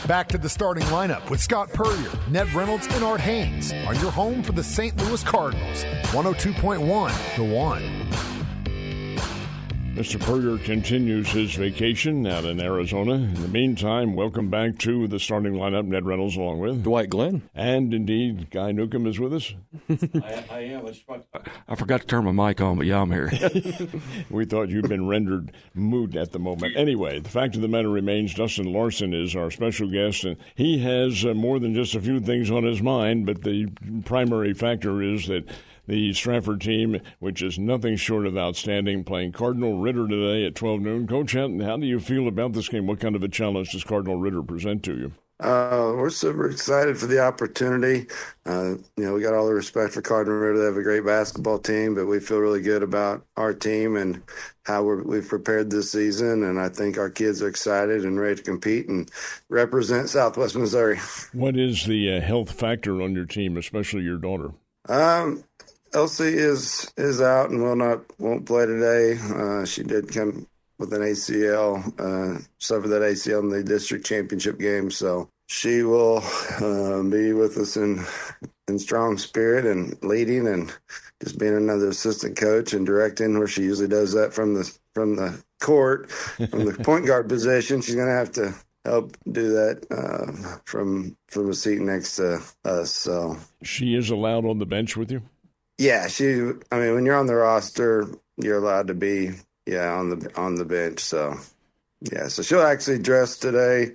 Back to the starting lineup with Scott Purrier, Ned Reynolds, and Art Haynes on your home for the St. Louis Cardinals. 102.1 The One. Mr. Purrier continues his vacation out in Arizona. In the meantime, welcome back to the starting lineup. Ned Reynolds along with Dwight Glenn. And indeed, Guy Newcomb is with us. I am. I forgot to turn my mic on, but yeah, I'm here. We thought you'd been rendered moot at the moment. Anyway, the fact of the matter remains Dustin Larsen is our special guest, and he has more than just a few things on his mind, but the primary factor is that the Strafford team, which is nothing short of outstanding, playing Cardinal Ritter today at 12 noon. Coach, how do you feel about this game? What kind of a challenge does Cardinal Ritter present to you? We're super excited for the opportunity. We got all the respect for Cardinal Ritter. They have a great basketball team, but we feel really good about our team and how we've prepared this season. And I think our kids are excited and ready to compete and represent Southwest Missouri. What is the health factor on your team, especially your daughter? Elsie is out and won't play today. She did come with an ACL, suffered that ACL in the district championship game, so she will be with us in strong spirit and leading and just being another assistant coach and directing, where she usually does that from the court, from the point guard position. She's going to have to help do that from the seat next to us. So she is allowed on the bench with you? Yeah, when you're on the roster, you're allowed to be, on the bench. So she'll actually dress today.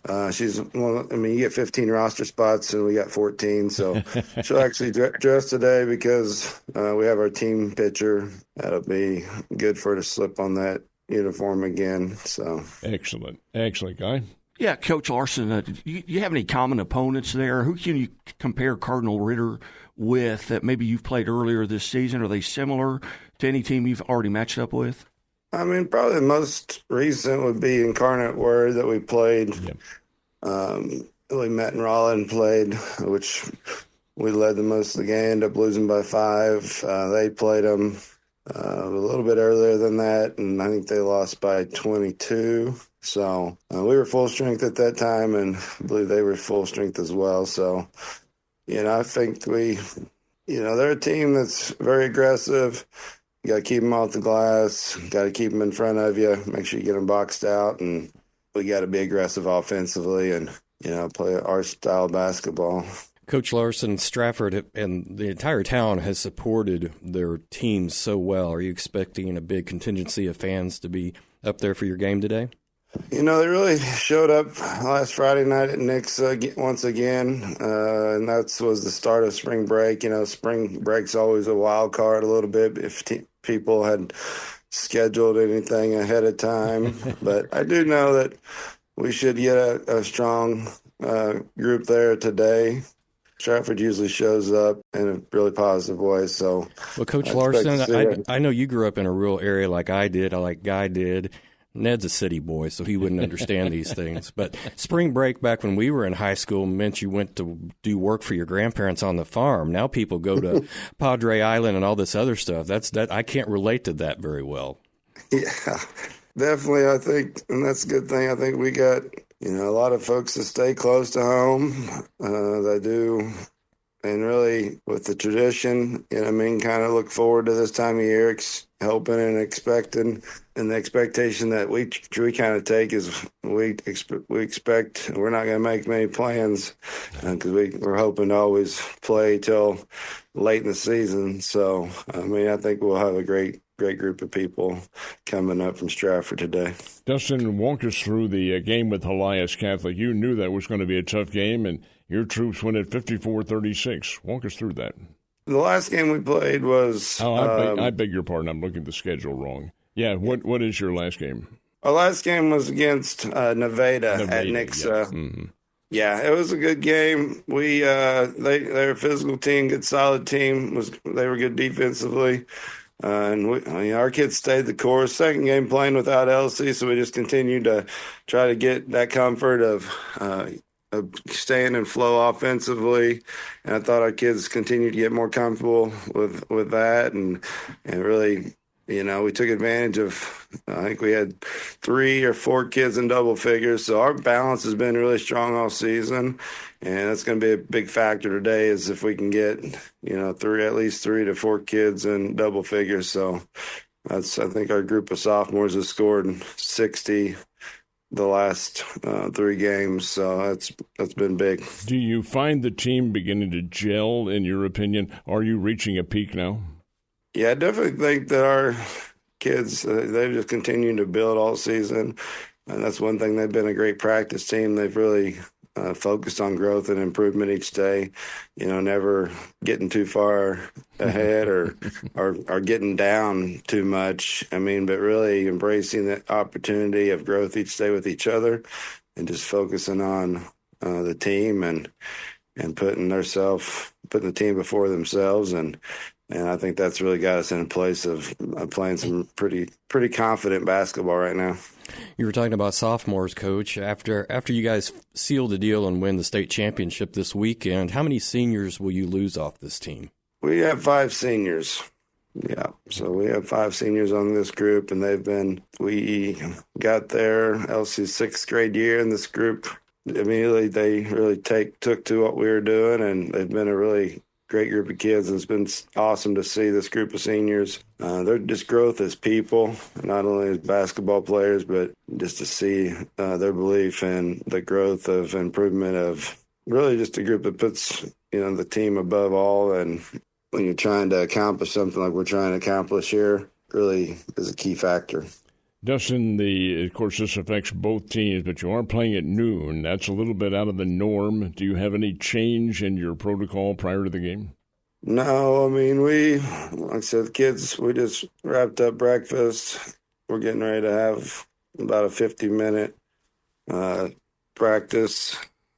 You get 15 roster spots, and we got 14. So she'll actually dress today because we have our team picture. That'll be good for her to slip on that uniform again. So excellent, Guy. Yeah, Coach Larsen, do you have any common opponents there? Who can you compare Cardinal Ritter with that maybe you've played earlier this season? Are they similar to any team you've already matched up with? Probably the most recent would be Incarnate Word that we played. Yep. We met in Raleigh and played, which we led the most of the game, ended up losing by 5. They played them a little bit earlier than that, and I think they lost by 22. So we were full strength at that time, and I believe they were full strength as well. So, I think they're a team that's very aggressive. You got to keep them off the glass, got to keep them in front of you, make sure you get them boxed out, and we got to be aggressive offensively and, play our style of basketball. Coach Larsen, Strafford and the entire town has supported their teams so well. Are you expecting a big contingency of fans to be up there for your game today? They really showed up last Friday night at Nick's once again, and that was the start of spring break. Spring break's always a wild card a little bit if people had scheduled anything ahead of time. But I do know that we should get a strong group there today. Strafford usually shows up in a really positive way. So, well, Coach Larsen, I know you grew up in a rural area like I did, like Guy did. Ned's a city boy, so he wouldn't understand these things. But spring break back when we were in high school meant you went to do work for your grandparents on the farm. Now people go to Padre Island and all this other stuff. I can't relate to that very well. Yeah, definitely. I think, and that's a good thing. I think we got, a lot of folks that stay close to home. They do. And really, with the tradition, kind of look forward to this time of year, hoping and expecting. And the expectation that we kind of take is we expect we're not going to make many plans because we're hoping to always play till late in the season. So, I think we'll have a great group of people coming up from Strafford today. Dustin, walk us through the game with Elias Catholic. You knew that was going to be a tough game, and your troops win at 54-36. Walk us through that. The last game we played was... I beg your pardon. I'm looking at the schedule wrong. Yeah, what is your last game? Our last game was against Nevada at Nick's. Yeah, it was a good game. They're a physical team, good solid team. They were good defensively. And our kids stayed the course. Second game playing without Elsie, so we just continued to try to get that comfort of staying in flow offensively. And I thought our kids continued to get more comfortable with that and really we took advantage of, I think we had 3 or 4 kids in double figures. So our balance has been really strong all season. And that's going to be a big factor today is if we can get, at least 3 to 4 kids in double figures. So I think our group of sophomores has scored 60 the last 3 games. So that's been big. Do you find the team beginning to gel, in your opinion? Are you reaching a peak now? Yeah, I definitely think that our kids, they've just continued to build all season. And that's one thing. They've been a great practice team. They've really focused on growth and improvement each day, never getting too far ahead or getting down too much. but really embracing the opportunity of growth each day with each other and just focusing on the team and putting the team before themselves. And I think that's really got us in a place of playing some pretty confident basketball right now. You were talking about sophomores, Coach. After you guys seal the deal and win the state championship this weekend, how many seniors will you lose off this team? We have 5 seniors. Yeah, so we have 5 seniors on this group, and we got there Elsie's 6th grade year in this group. Immediately, they really took to what we were doing, and they've been a really great group of kids. It's been awesome to see this group of seniors. Their just growth as people, not only as basketball players, but just to see their belief in the growth of improvement of really just a group that puts, the team above all. And when you're trying to accomplish something like we're trying to accomplish here, really is a key factor. Dustin, of course, this affects both teams, but you are playing at noon. That's a little bit out of the norm. Do you have any change in your protocol prior to the game? No, like I said, the kids, we just wrapped up breakfast. We're getting ready to have about a 50-minute practice.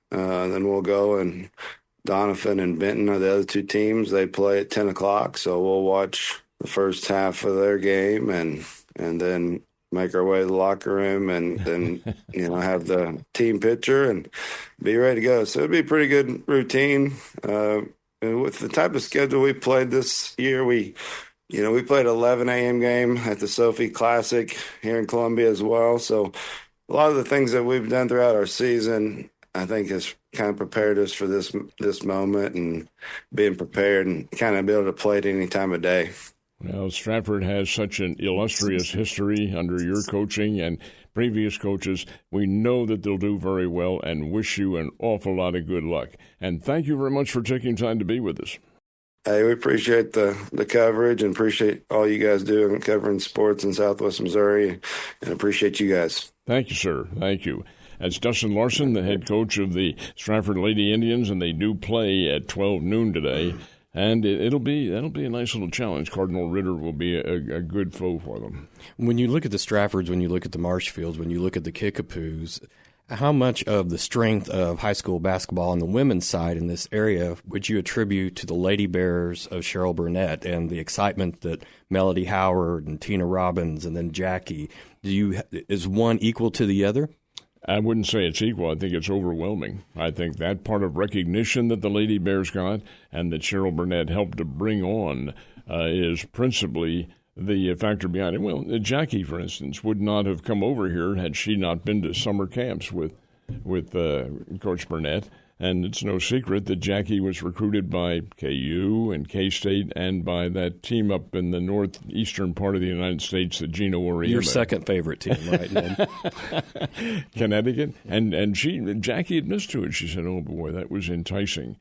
Then we'll go, and Donovan and Benton are the other 2 teams. They play at 10 o'clock, so we'll watch the first half of their game and then make our way to the locker room and then, have the team picture and be ready to go. So it'll be a pretty good routine. And with the type of schedule we played this year, we played 11 a.m. game at the Sophie Classic here in Columbia as well. So a lot of the things that we've done throughout our season, I think has kind of prepared us for this moment and being prepared and kind of be able to play at any time of day. Well, Strafford has such an illustrious history under your coaching and previous coaches. We know that they'll do very well and wish you an awful lot of good luck. And thank you very much for taking time to be with us. Hey, we appreciate the coverage and appreciate all you guys do in covering sports in Southwest Missouri, and appreciate you guys. Thank you, sir. Thank you. That's Dustin Larsen, the head coach of the Strafford Lady Indians, and they do play at 12 noon today. And that'll be a nice little challenge. Cardinal Ritter will be a good foe for them. When you look at the Straffords, when you look at the Marshfields, when you look at the Kickapoos, how much of the strength of high school basketball on the women's side in this area would you attribute to the Lady Bears of Cheryl Burnett and the excitement that Melody Howard and Tina Robbins and then Jackie? Is one equal to the other? I wouldn't say it's equal. I think it's overwhelming. I think that part of recognition that the Lady Bears got and that Cheryl Burnett helped to bring on is principally the factor behind it. Well, Jackie, for instance, would not have come over here had she not been to summer camps with Coach Burnett. And it's no secret that Jackie was recruited by KU and K-State and by that team up in the northeastern part of the United States, the Gino Oriema. Your second favorite team, right, Ned? Connecticut. And Jackie admits to it. She said, oh, boy, that was enticing.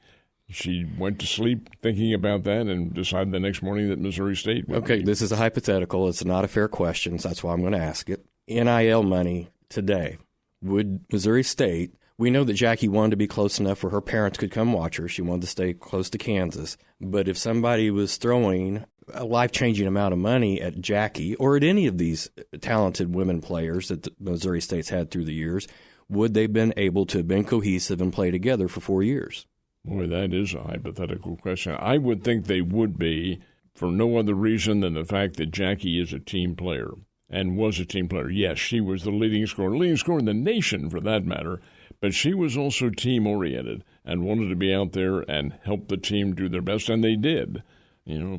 She went to sleep thinking about that and decided the next morning that Missouri State would be. This is a hypothetical. It's not a fair question, so that's why I'm going to ask it. NIL money today, would Missouri State... We know that Jackie wanted to be close enough where her parents could come watch her. She wanted to stay close to Kansas. But if somebody was throwing a life-changing amount of money at Jackie or at any of these talented women players that the Missouri State's had through the years, would they have been able to have been cohesive and play together for 4 years? Boy, that is a hypothetical question. I would think they would be for no other reason than the fact that Jackie is a team player and was a team player. Yes, she was the leading scorer in the nation for that matter. But she was also team-oriented and wanted to be out there and help the team do their best, and they did.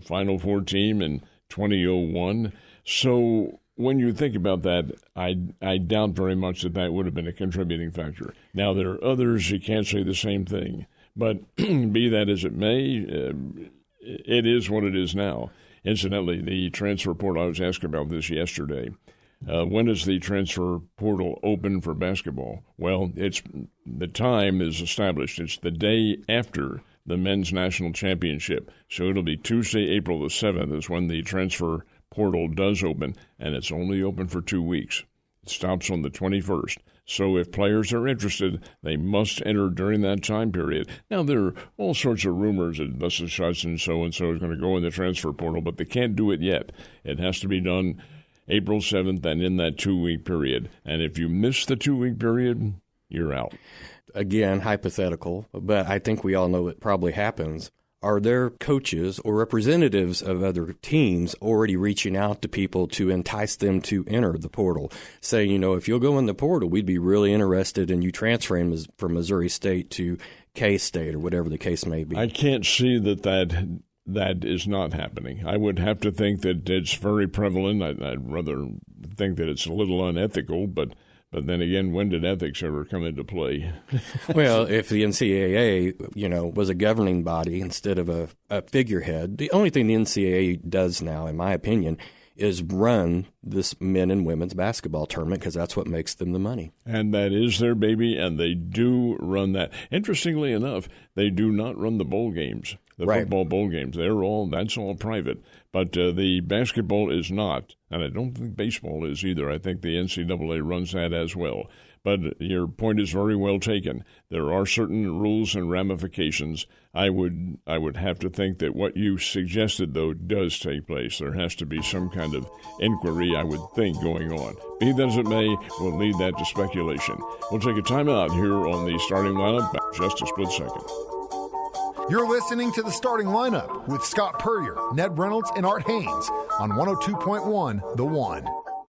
Final Four team in 2001. So when you think about that, I doubt very much that would have been a contributing factor. Now, there are others who can't say the same thing, but be that as it may, it is what it is now. Incidentally, the transfer portal, I was asked about this yesterday. When is the transfer portal open for basketball? Well, the time is established. It's the day after the men's national championship. So it'll be Tuesday, April the 7th is when the transfer portal does open, and it's only open for 2 weeks. It stops on the 21st. So if players are interested, they must enter during that time period. Now, there are all sorts of rumors that thus and such and so is going to go in the transfer portal, but they can't do it yet. It has to be done April 7th and in that 2-week period. And if you miss the 2-week period, you're out. Again, hypothetical, but I think we all know it probably happens. Are there coaches or representatives of other teams already reaching out to people to entice them to enter the portal, saying, if you'll go in the portal, we'd be really interested in you transferring from Missouri State to K-State or whatever the case may be? I can't see that is not happening. I would have to think that it's very prevalent. I'd rather think that it's a little unethical, but then again, when did ethics ever come into play? Well, if the NCAA, was a governing body instead of a figurehead, the only thing the NCAA does now, in my opinion, is run this men and women's basketball tournament because that's what makes them the money. And that is their baby, and they do run that. Interestingly enough, they do not run the bowl games, the football bowl games. That's all private. But the basketball is not, and I don't think baseball is either. I think the NCAA runs that as well. But your point is very well taken. There are certain rules and ramifications. I would have to think that what you suggested, though, does take place. There has to be some kind of inquiry, I would think, going on. Be that as it may, we'll leave that to speculation. We'll take a time out here on the starting lineup in just a split second. You're listening to The Starting Lineup with Scott Purrier, Ned Reynolds, and Art Haynes on 102.1 The One.